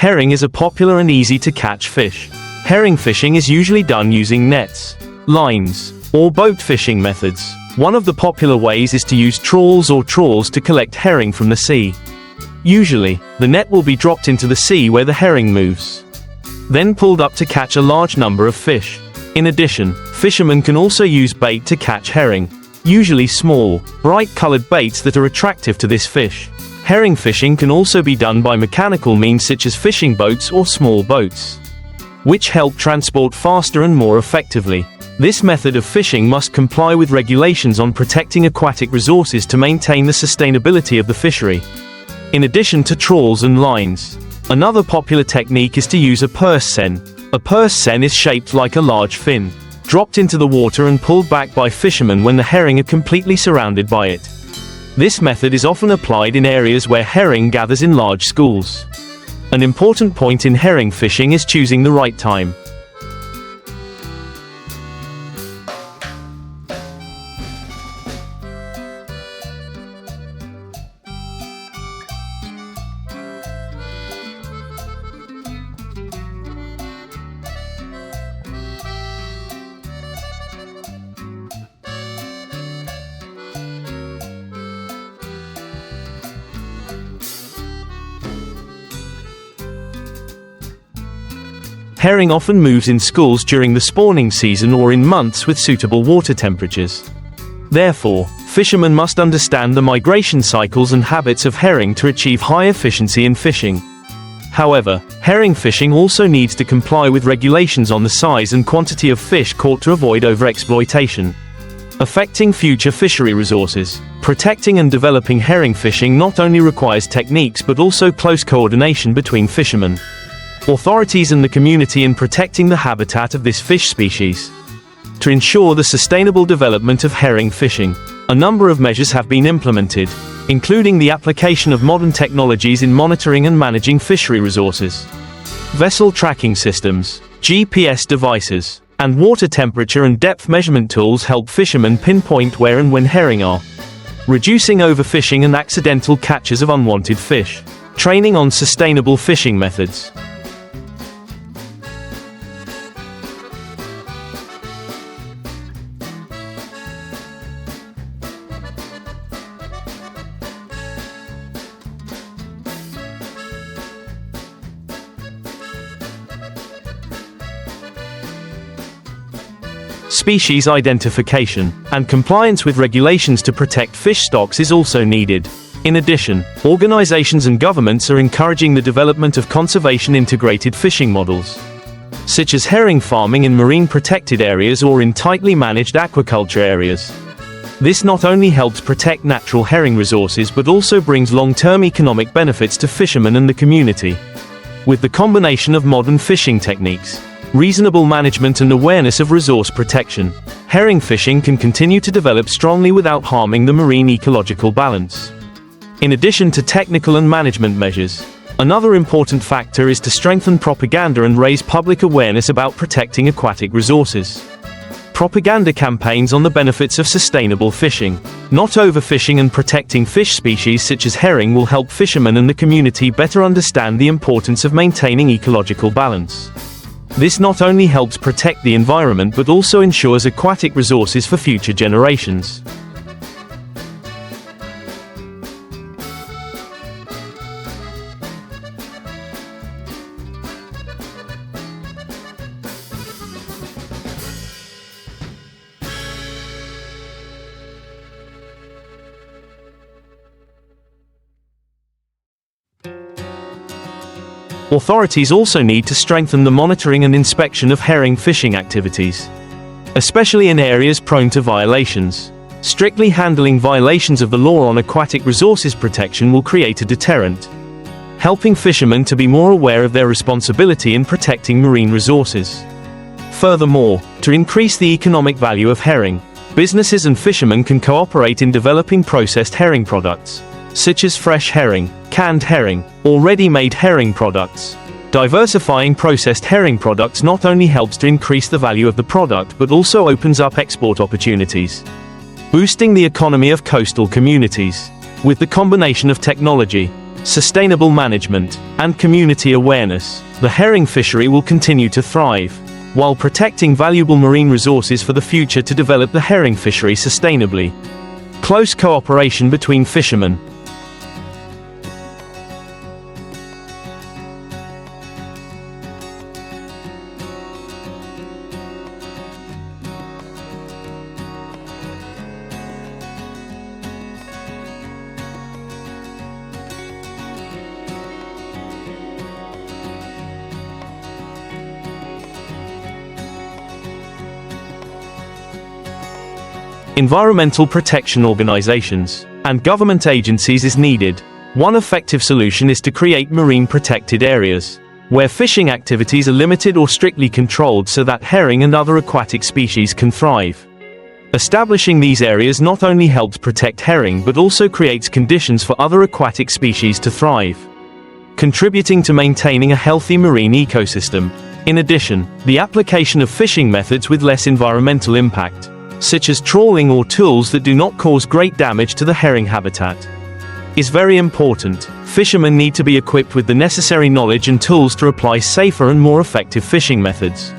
Herring is a popular and easy-to-catch fish. Herring fishing is usually done using nets, lines, or boat fishing methods. One of the popular ways is to use trawls or trawls to collect herring from the sea. Usually, the net will be dropped into the sea where the herring moves, then pulled up to catch a large number of fish. In addition, fishermen can also use bait to catch herring, usually small, bright-colored baits that are attractive to this fish. Herring fishing can also be done by mechanical means such as fishing boats or small boats, which help transport faster and more effectively. This method of fishing must comply with regulations on protecting aquatic resources to maintain the sustainability of the fishery. In addition to trawls and lines, another popular technique is to use a purse seine. A purse seine is shaped like a large fin, dropped into the water and pulled back by fishermen when the herring are completely surrounded by it. This method is often applied in areas where herring gathers in large schools. An important point in herring fishing is choosing the right time. Herring often moves in schools during the spawning season or in months with suitable water temperatures. Therefore, fishermen must understand the migration cycles and habits of herring to achieve high efficiency in fishing. However, herring fishing also needs to comply with regulations on the size and quantity of fish caught to avoid overexploitation, affecting future fishery resources. Protecting and developing herring fishing not only requires techniques but also close coordination between fishermen, authorities and the community in protecting the habitat of this fish species. To ensure the sustainable development of herring fishing, a number of measures have been implemented, including the application of modern technologies in monitoring and managing fishery resources. Vessel tracking systems, GPS devices, and water temperature and depth measurement tools help fishermen pinpoint where and when herring are, reducing overfishing and accidental catches of unwanted fish. Training on sustainable fishing methods. Species identification and compliance with regulations to protect fish stocks is also needed. In addition, organizations and governments are encouraging the development of conservation-integrated fishing models, such as herring farming in marine protected areas or in tightly managed aquaculture areas. This not only helps protect natural herring resources but also brings long-term economic benefits to fishermen and the community. With the combination of modern fishing techniques, reasonable management and awareness of resource protection, herring fishing can continue to develop strongly without harming the marine ecological balance. In addition to technical and management measures, another important factor is to strengthen propaganda and raise public awareness about protecting aquatic resources. Propaganda campaigns on the benefits of sustainable fishing, not overfishing, and protecting fish species such as herring will help fishermen and the community better understand the importance of maintaining ecological balance. This not only helps protect the environment but also ensures aquatic resources for future generations. Authorities also need to strengthen the monitoring and inspection of herring fishing activities, especially in areas prone to violations. Strictly handling violations of the law on aquatic resources protection will create a deterrent, helping fishermen to be more aware of their responsibility in protecting marine resources. Furthermore, to increase the economic value of herring, businesses and fishermen can cooperate in developing processed herring products, such as fresh herring, canned herring, or ready-made herring products. Diversifying processed herring products not only helps to increase the value of the product but also opens up export opportunities, boosting the economy of coastal communities. With the combination of technology, sustainable management, and community awareness, the herring fishery will continue to thrive, while protecting valuable marine resources for the future to develop the herring fishery sustainably. Close cooperation between fishermen. Environmental protection organizations and government agencies is needed. One effective solution is to create marine protected areas, where fishing activities are limited or strictly controlled so that herring and other aquatic species can thrive. Establishing these areas not only helps protect herring but also creates conditions for other aquatic species to thrive, contributing to maintaining a healthy marine ecosystem. In addition, the application of fishing methods with less environmental impact, such as trawling or tools that do not cause great damage to the herring habitat, is very important. Fishermen need to be equipped with the necessary knowledge and tools to apply safer and more effective fishing methods.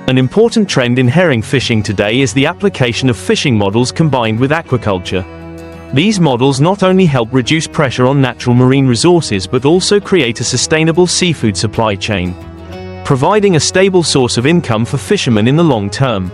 An important trend in herring fishing today is the application of fishing models combined with aquaculture. These models not only help reduce pressure on natural marine resources but also create a sustainable seafood supply chain, providing a stable source of income for fishermen in the long term.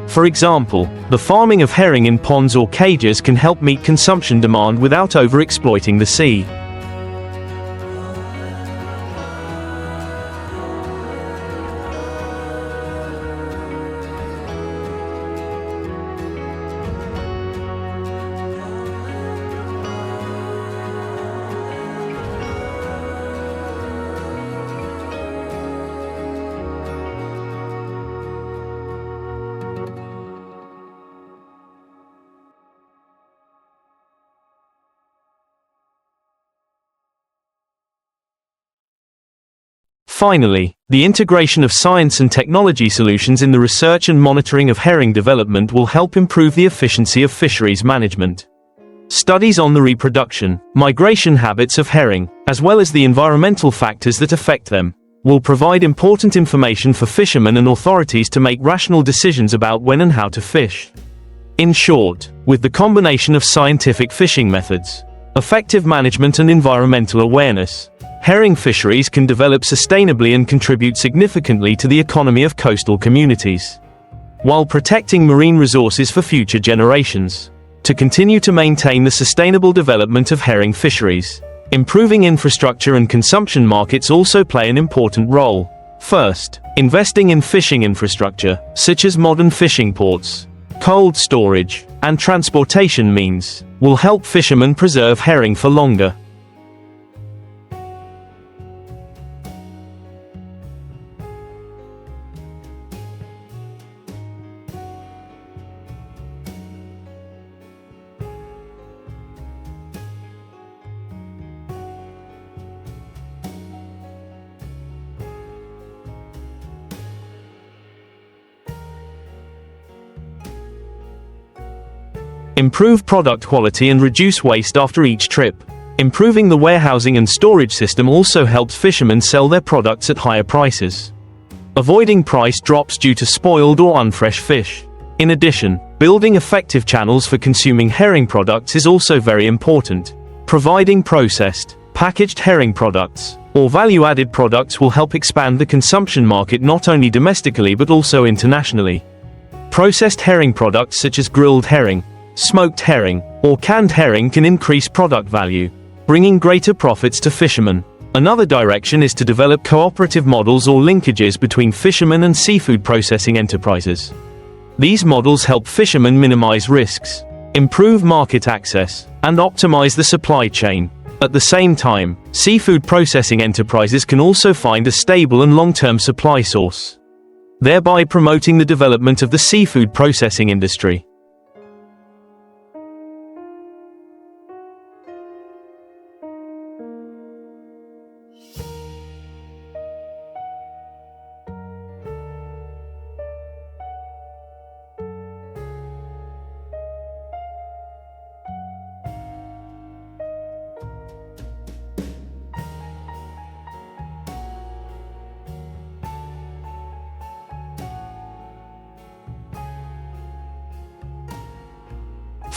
For example, the farming of herring in ponds or cages can help meet consumption demand without overexploiting the sea. Finally, the integration of science and technology solutions in the research and monitoring of herring development will help improve the efficiency of fisheries management. Studies on the reproduction, migration habits of herring, as well as the environmental factors that affect them, will provide important information for fishermen and authorities to make rational decisions about when and how to fish. In short, with the combination of scientific fishing methods, effective management and environmental awareness, herring fisheries can develop sustainably and contribute significantly to the economy of coastal communities, while protecting marine resources for future generations. To continue to maintain the sustainable development of herring fisheries, improving infrastructure and consumption markets also play an important role. First, investing in fishing infrastructure, such as modern fishing ports, cold storage, and transportation means, will help fishermen preserve herring for longer. Improve product quality and reduce waste after each trip. Improving the warehousing and storage system also helps fishermen sell their products at higher prices, avoiding price drops due to spoiled or unfresh fish. In addition, building effective channels for consuming herring products is also very important. Providing processed, packaged herring products, or value-added products will help expand the consumption market not only domestically but also internationally. Processed herring products such as grilled herring, smoked herring, or canned herring can increase product value, bringing greater profits to fishermen. Another direction is to develop cooperative models or linkages between fishermen and seafood processing enterprises. These models help fishermen minimize risks, improve market access, and optimize the supply chain. At the same time, seafood processing enterprises can also find a stable and long-term supply source, thereby promoting the development of the seafood processing industry.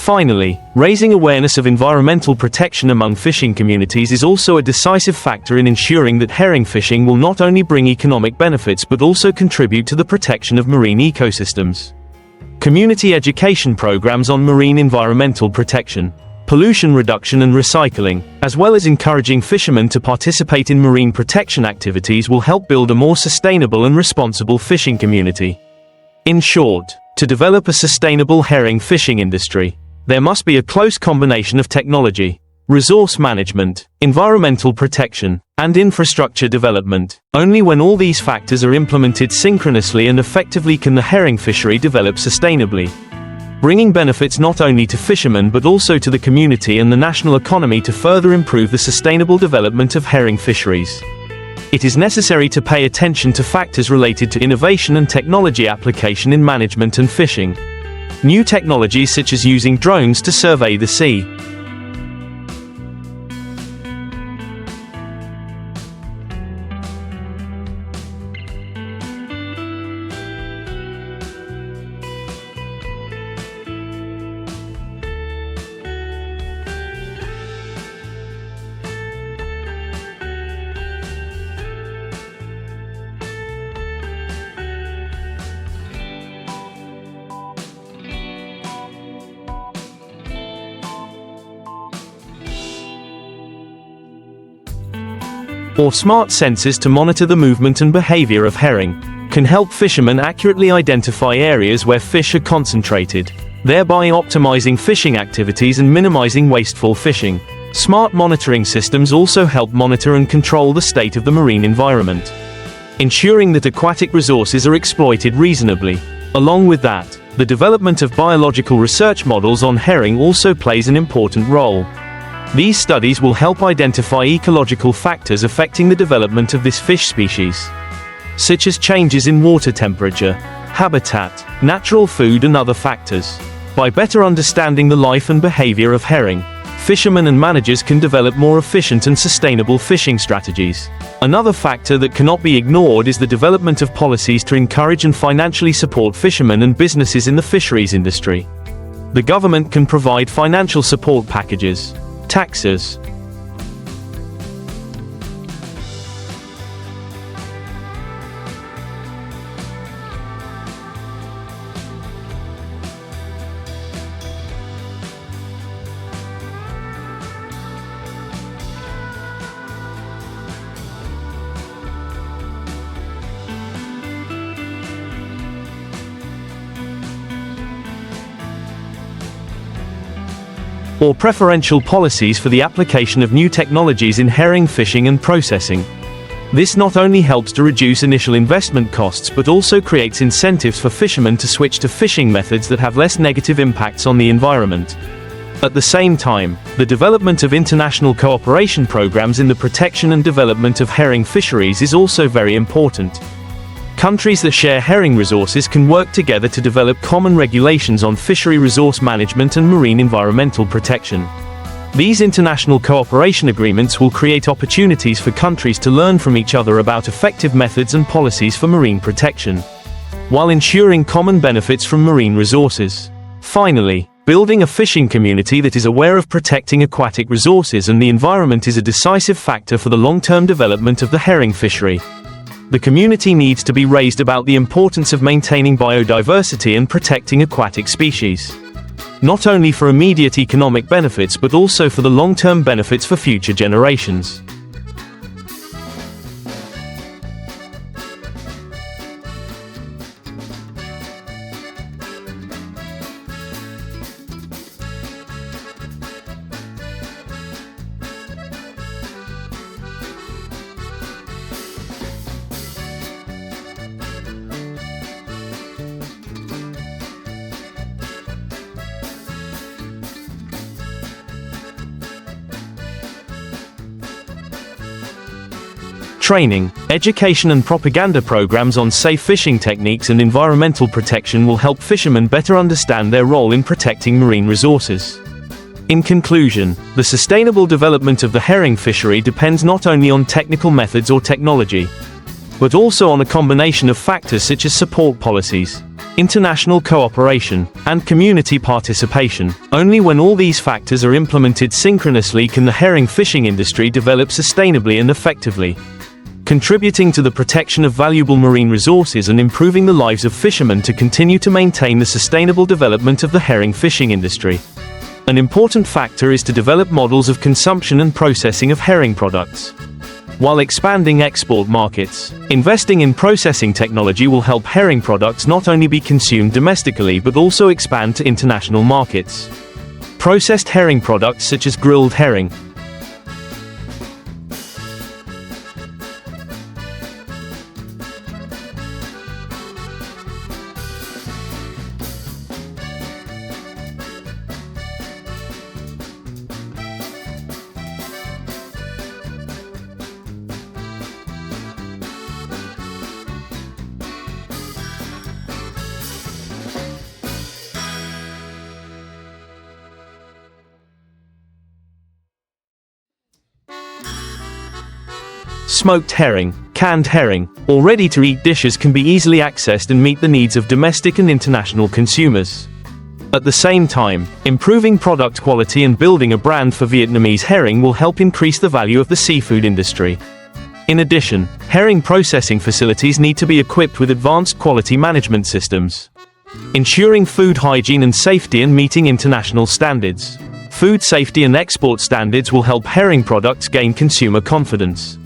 Finally, raising awareness of environmental protection among fishing communities is also a decisive factor in ensuring that herring fishing will not only bring economic benefits but also contribute to the protection of marine ecosystems. Community education programs on marine environmental protection, pollution reduction and recycling, as well as encouraging fishermen to participate in marine protection activities will help build a more sustainable and responsible fishing community. In short, to develop a sustainable herring fishing industry, there must be a close combination of technology, resource management, environmental protection, and infrastructure development. Only when all these factors are implemented synchronously and effectively can the herring fishery develop sustainably, bringing benefits not only to fishermen but also to the community and the national economy to further improve the sustainable development of herring fisheries. It is necessary to pay attention to factors related to innovation and technology application in management and fishing. New technologies such as using drones to survey the sea. Or smart sensors to monitor the movement and behavior of herring, can help fishermen accurately identify areas where fish are concentrated, thereby optimizing fishing activities and minimizing wasteful fishing. Smart monitoring systems also help monitor and control the state of the marine environment, ensuring that aquatic resources are exploited reasonably. Along with that, the development of biological research models on herring also plays an important role. These studies will help identify ecological factors affecting the development of this fish species, such as changes in water temperature, habitat, natural food and other factors. By better understanding the life and behavior of herring, fishermen and managers can develop more efficient and sustainable fishing strategies. Another factor that cannot be ignored is the development of policies to encourage and financially support fishermen and businesses in the fisheries industry. The government can provide financial support packages, taxes, or preferential policies for the application of new technologies in herring fishing and processing. This not only helps to reduce initial investment costs but also creates incentives for fishermen to switch to fishing methods that have less negative impacts on the environment. At the same time, the development of international cooperation programs in the protection and development of herring fisheries is also very important. Countries that share herring resources can work together to develop common regulations on fishery resource management and marine environmental protection. These international cooperation agreements will create opportunities for countries to learn from each other about effective methods and policies for marine protection, while ensuring common benefits from marine resources. Finally, building a fishing community that is aware of protecting aquatic resources and the environment is a decisive factor for the long-term development of the herring fishery. The community needs to be raised about the importance of maintaining biodiversity and protecting aquatic species, not only for immediate economic benefits but also for the long-term benefits for future generations. Training, education and propaganda programs on safe fishing techniques and environmental protection will help fishermen better understand their role in protecting marine resources. In conclusion, the sustainable development of the herring fishery depends not only on technical methods or technology, but also on a combination of factors such as support policies, international cooperation, and community participation. Only when all these factors are implemented synchronously can the herring fishing industry develop sustainably and effectively, contributing to the protection of valuable marine resources and improving the lives of fishermen to continue to maintain the sustainable development of the herring fishing industry. An important factor is to develop models of consumption and processing of herring products, while expanding export markets. Investing in processing technology will help herring products not only be consumed domestically but also expand to international markets. Processed herring products such as grilled herring, smoked herring, canned herring, or ready-to-eat dishes can be easily accessed and meet the needs of domestic and international consumers. At the same time, improving product quality and building a brand for Vietnamese herring will help increase the value of the seafood industry. In addition, herring processing facilities need to be equipped with advanced quality management systems, ensuring food hygiene and safety and meeting international standards. Food safety and export standards will help herring products gain consumer confidence,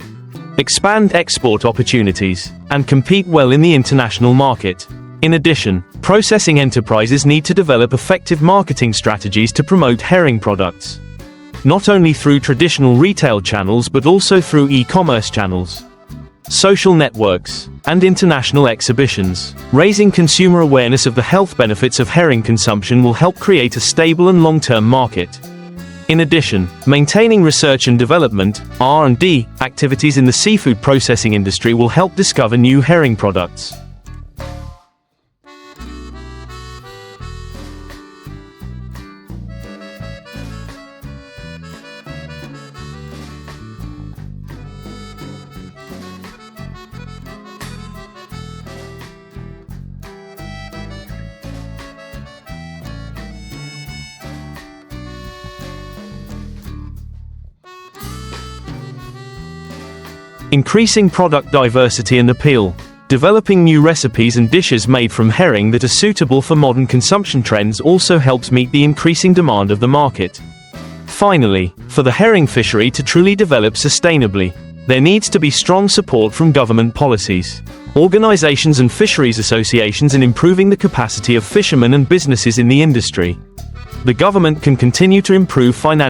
expand export opportunities, and compete well in the international market. In addition, processing enterprises need to develop effective marketing strategies to promote herring products, not only through traditional retail channels but also through e-commerce channels, social networks, and international exhibitions. Raising consumer awareness of the health benefits of herring consumption will help create a stable and long-term market. In addition, maintaining research and development (R&D) activities in the seafood processing industry will help discover new herring products. Increasing product diversity and appeal. Developing new recipes and dishes made from herring that are suitable for modern consumption trends also helps meet the increasing demand of the market. Finally, for the herring fishery to truly develop sustainably, there needs to be strong support from government policies, organizations and fisheries associations in improving the capacity of fishermen and businesses in the industry. The government can continue to improve financial